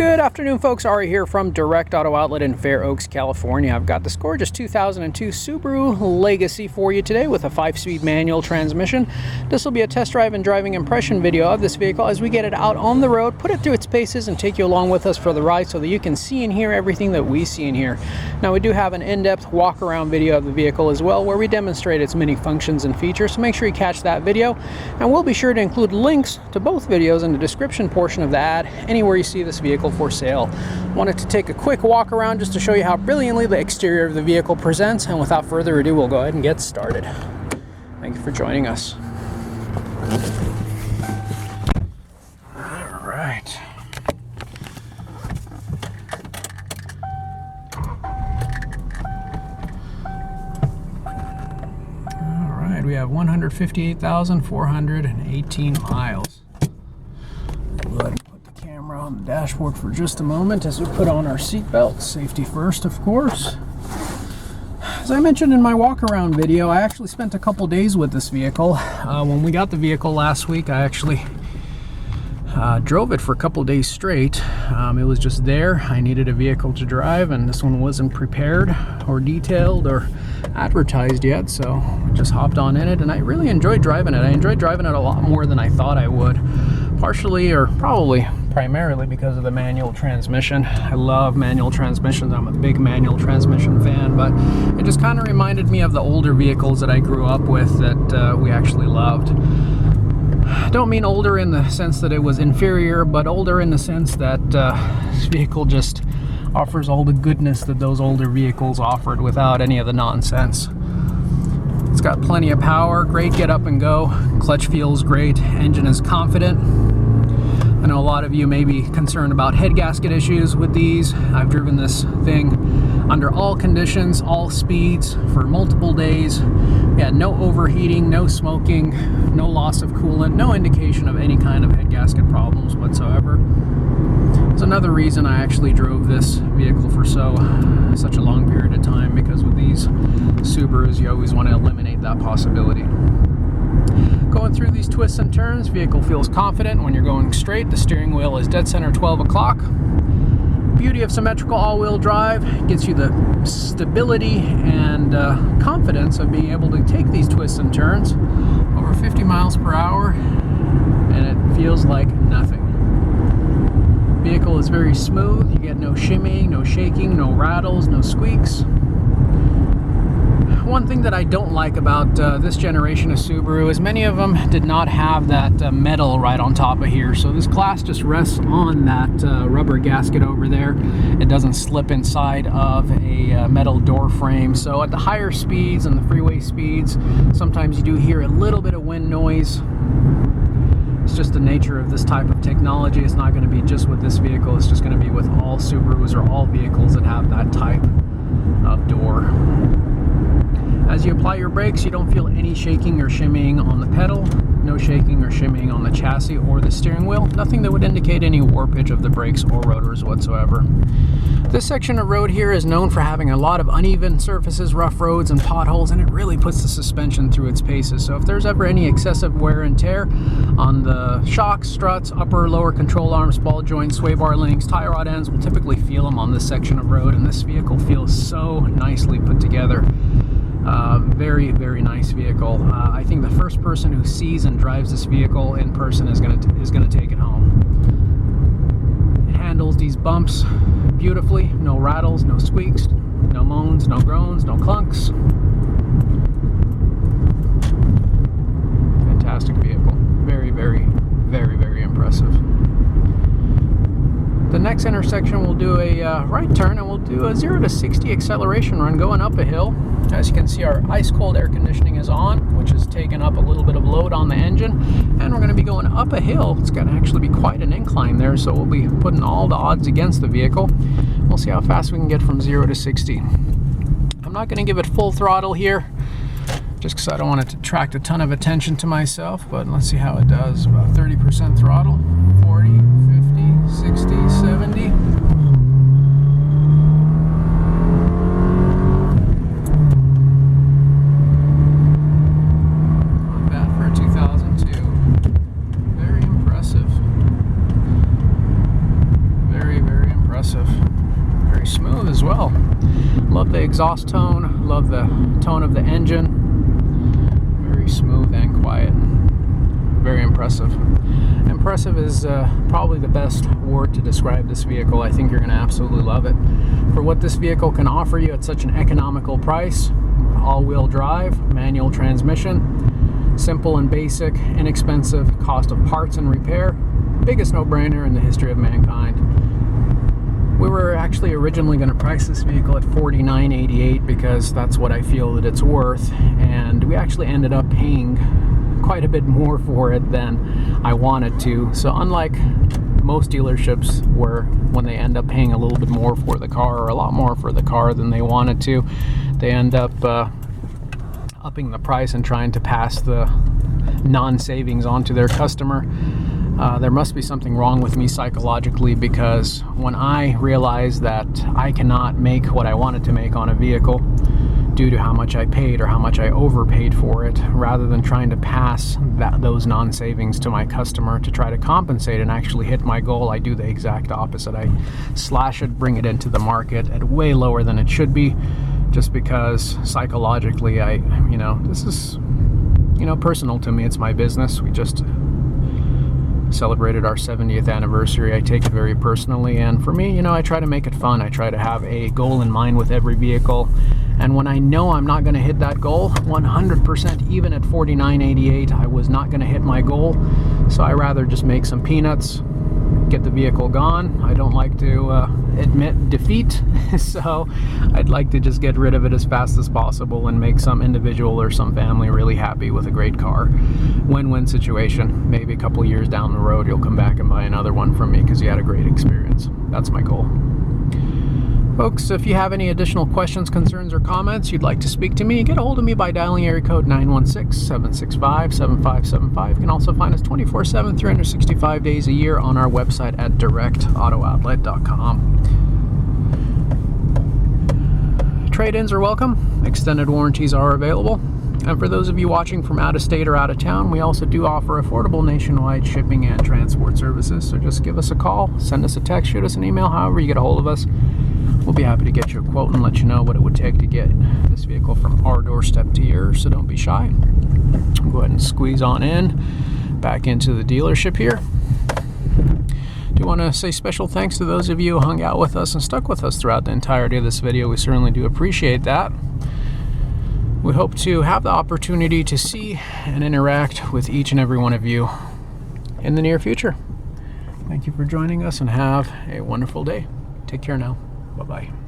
Good afternoon, folks. Ari here from Direct Auto Outlet in Fair Oaks, California. I've got this gorgeous 2002 Subaru Legacy for you today with a 5-speed manual transmission. This will be a test drive and driving impression video of this vehicle as we get it out on the road, put it through its paces, and take you along with us for the ride so that you can see and hear everything that we see and hear. Now, we do have an in-depth walk-around video of the vehicle as well, where we demonstrate its many functions and features, so make sure you catch that video. And we'll be sure to include links to both videos in the description portion of the ad, anywhere you see this vehicle for sale. Wanted to take a quick walk around just to show you how brilliantly the exterior of the vehicle presents, and without further ado, we'll go ahead and get started. Thank you for joining us. All right. All right, we have 158,418 miles. Go ahead and put the camera on the dashboard for just a moment as we put on our seatbelt. Safety first, of course. As I mentioned in my walk-around video, I actually spent a couple days with this vehicle. When we got the vehicle last week, I actually drove it for a couple days straight. It was just there. I needed a vehicle to drive, and this one wasn't prepared or detailed or advertised yet, so I just hopped on in it, and I really enjoyed driving it. I enjoyed driving it a lot more than I thought I would. Partially, or probably primarily, because of the manual transmission. I love manual transmissions. I'm a big manual transmission fan, but it just kind of reminded me of the older vehicles that I grew up with that we actually loved. I don't mean older in the sense that it was inferior, but older in the sense that this vehicle just offers all the goodness that those older vehicles offered without any of the nonsense. It's got plenty of power, great get up and go, clutch feels great, engine is confident. I know a lot of you may be concerned about head gasket issues with these. I've driven this thing under all conditions, all speeds, for multiple days. We had no overheating, no smoking, no loss of coolant, no indication of any kind of head gasket problems whatsoever. It's another reason I actually drove this vehicle for such a long period of time, because with these Subarus, you always want to eliminate that possibility. Going through these twists and turns, vehicle feels confident. When you're going straight, the steering wheel is dead center 12 o'clock. Beauty of symmetrical all-wheel drive gets you the stability and confidence of being able to take these twists and turns over 50 miles per hour, and it feels like nothing. Vehicle is very smooth. You get no shimmying, no shaking, no rattles, no squeaks. One thing that I don't like about this generation of Subaru is many of them did not have that metal right on top of here. So this glass just rests on that rubber gasket over there. It doesn't slip inside of a metal door frame. So at the higher speeds and the freeway speeds, sometimes you do hear a little bit of wind noise. It's just the nature of this type of technology. It's not going to be just with this vehicle. It's just going to be with all Subarus or all vehicles that have that type of door. As you apply your brakes, you don't feel any shaking or shimmying on the pedal, no shaking or shimmying on the chassis or the steering wheel, nothing that would indicate any warpage of the brakes or rotors whatsoever. This section of road here is known for having a lot of uneven surfaces, rough roads, and potholes, and it really puts the suspension through its paces. So if there's ever any excessive wear and tear on the shocks, struts, upper, lower control arms, ball joints, sway bar links, tie rod ends, we'll typically feel them on this section of road, and this vehicle feels so nicely put together. Very, very nice vehicle. I think the first person who sees and drives this vehicle in person is gonna take it home. It handles these bumps beautifully. No rattles, no squeaks, no moans, no groans, no clunks. Fantastic vehicle. Very, very, very, very impressive. The next intersection, we'll do a right turn, and we'll do a 0 to 60 acceleration run going up a hill. As you can see, our ice-cold air conditioning is on, which has taken up a little bit of load on the engine. And we're going to be going up a hill. It's going to actually be quite an incline there, so we'll be putting all the odds against the vehicle. We'll see how fast we can get from 0 to 60. I'm not going to give it full throttle here, just because I don't want it to attract a ton of attention to myself, but let's see how it does. About 30% throttle, 40, 50, 60, 70. Not bad for a 2002. Very impressive. Very, very impressive. Very smooth as well. Love the exhaust tone, love the tone of the engine. Very smooth and quiet. Very impressive. Impressive is probably the best word to describe this vehicle. I think you're going to absolutely love it. For what this vehicle can offer you at such an economical price, all-wheel drive, manual transmission, simple and basic, inexpensive, cost of parts and repair, biggest no-brainer in the history of mankind. We were actually originally going to price this vehicle at $49.88 because that's what I feel that it's worth, and we actually ended up paying quite a bit more for it than I wanted to. So unlike most dealerships where when they end up paying a little bit more for the car, or a lot more for the car than they wanted to, they end up upping the price and trying to pass the non-savings on to their customer. There must be something wrong with me psychologically, because when I realized that I cannot make what I wanted to make on a vehicle due to how much I paid or how much I overpaid for it, rather than trying to pass those non-savings to my customer to try to compensate and actually hit my goal, I do the exact opposite. I slash it, bring it into the market at way lower than it should be, just because psychologically this is personal to me. It's my business. We just celebrated our 70th anniversary. I take it very personally, and for me, I try to make it fun. I try to have a goal in mind with every vehicle, and when I know I'm not going to hit that goal 100%, even at $49.88, I was not going to hit my goal, so I rather just make some peanuts, get the vehicle gone. I don't like to admit defeat, so I'd like to just get rid of it as fast as possible and make some individual or some family really happy with a great car. Win-win situation. Maybe a couple years down the road you'll come back and buy another one from me because you had a great experience. That's my goal. Folks, if you have any additional questions, concerns, or comments, you'd like to speak to me, get a hold of me by dialing area code 916-765-7575. You can also find us 24/7, 365 days a year on our website at directautooutlet.com. Trade-ins are welcome. Extended warranties are available. And for those of you watching from out of state or out of town, we also do offer affordable nationwide shipping and transport services. So just give us a call, send us a text, shoot us an email, however you get a hold of us. We'll be happy to get you a quote and let you know what it would take to get this vehicle from our doorstep to yours, so don't be shy. Go ahead and squeeze on in, back into the dealership here. Do want to say special thanks to those of you who hung out with us and stuck with us throughout the entirety of this video. We certainly do appreciate that. We hope to have the opportunity to see and interact with each and every one of you in the near future. Thank you for joining us and have a wonderful day. Take care now. Bye-bye.